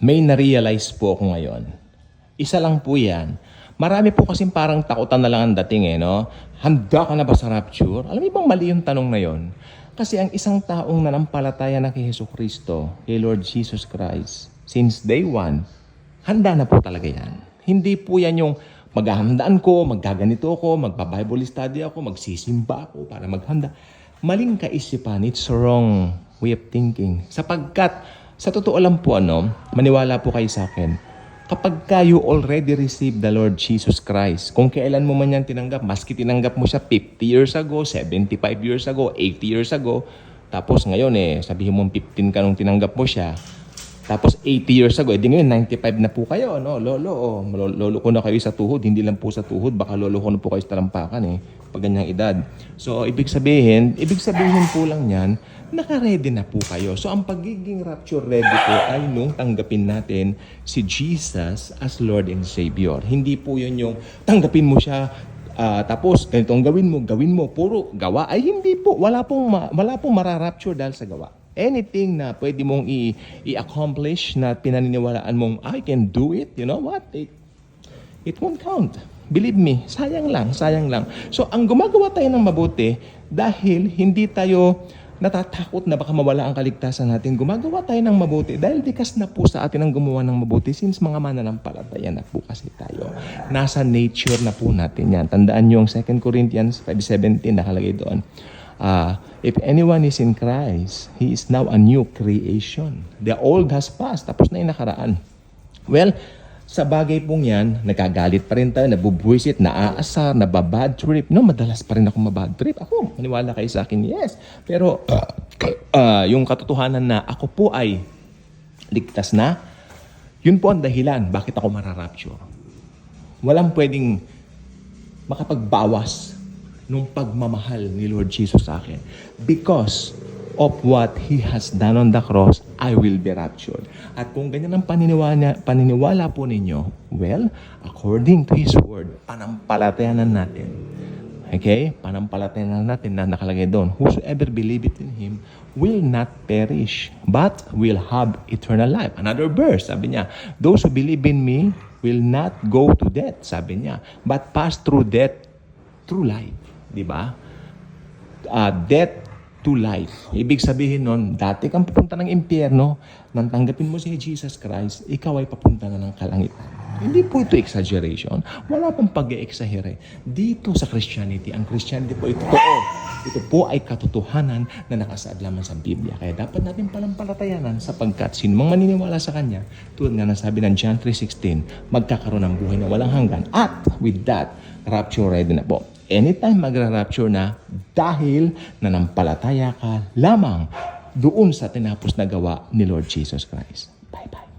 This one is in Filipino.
may na-realize po ako ngayon. Isa lang po yan. Marami po kasing parang takutan na lang ang dating no? Handa ka na ba sa rapture? Alam mo bang mali yung tanong na yon? Kasi ang isang taong nanampalataya na kay Jesucristo, kay Lord Jesus Christ, since day one, handa na po talaga yan. Hindi po yan yung maghahandaan ko, maggaganito ako, magpa-Bible study ako, magsisimba ako para maghanda. Maling kaisipan, it's wrong way of thinking. Sapagkat, sa totoo lang po, maniwala po kayo sa akin, kapag you already received the Lord Jesus Christ, kung kailan mo man yan tinanggap, maski tinanggap mo siya 50 years ago, 75 years ago, 80 years ago, tapos ngayon sabihin mo 15 ka nung tinanggap mo siya, tapos 80 years ago, edi ngayon 95 na po kayo, no? Lolo ko na kayo sa tuhod, hindi lang po sa tuhod, baka lolo ko na po kayo sa talampakan pag ganyang edad. So, ibig sabihin po lang yan, naka-ready na po kayo. So, ang pagiging rapture ready po ay nung tanggapin natin si Jesus as Lord and Savior. Hindi po yun yung tanggapin mo siya, tapos ganito ang gawin mo, puro gawa. Ay hindi po, wala pong mararapture dahil sa gawa. Anything na pwede mong i-accomplish na pinaniniwalaan mong, I can do it, you know what? It won't count. Believe me, sayang lang. So, ang gumagawa tayo ng mabuti, dahil hindi tayo natatakot na baka mawala ang kaligtasan natin, gumagawa tayo ng mabuti dahil likas na po sa atin ang gumawa ng mabuti since mga mananampalataya na po kasi tayo. Nasa nature na po natin yan. Tandaan nyo ang 2 Corinthians 5:17 nakalagay doon. If anyone is in Christ, he is now a new creation. The old has passed. Tapos na yung nakaraan. Well, sa bagay pong yan, nagagalit pa rin tayo, nabubuwisit, naaasar, nababad trip. No, madalas pa rin ako mabad trip. Ako, maniwala kayo sa akin, yes. Pero yung katotohanan na ako po ay ligtas na, yun po ang dahilan bakit ako mararapture. Walang pwedeng makapagbawas nung pagmamahal ni Lord Jesus sa akin. Because of what He has done on the cross, I will be raptured. At kung ganyan ang paniniwala po ninyo, well, according to His Word, panampalatayanan natin. Okay? Panampalatayanan natin na nakalagay doon. Whosoever believeth in Him will not perish, but will have eternal life. Another verse, sabi niya, those who believe in me will not go to death, sabi niya, but pass through death, through life. Diba? Death to life. Ibig sabihin nun, dati kang pupunta ng impyerno, nang tanggapin mo si Jesus Christ, ikaw ay papunta na ng kalangitan. Hindi po ito exaggeration. Wala pong pag-e-exaggerate. Dito sa Christianity, ang Christianity po ay totoo. Ito po ay katotohanan na nakasaad lamang sa Biblia. Kaya dapat natin palampalatayanan sapagkat sino mang maniniwala sa Kanya, tulad nga ng sabi ng John 3:16, magkakaroon ng buhay na walang hanggan. At with that, rapture ready na po. Anytime magra-rapture na dahil nanampalataya ka lamang doon sa tinapos na gawa ni Lord Jesus Christ. Bye-bye.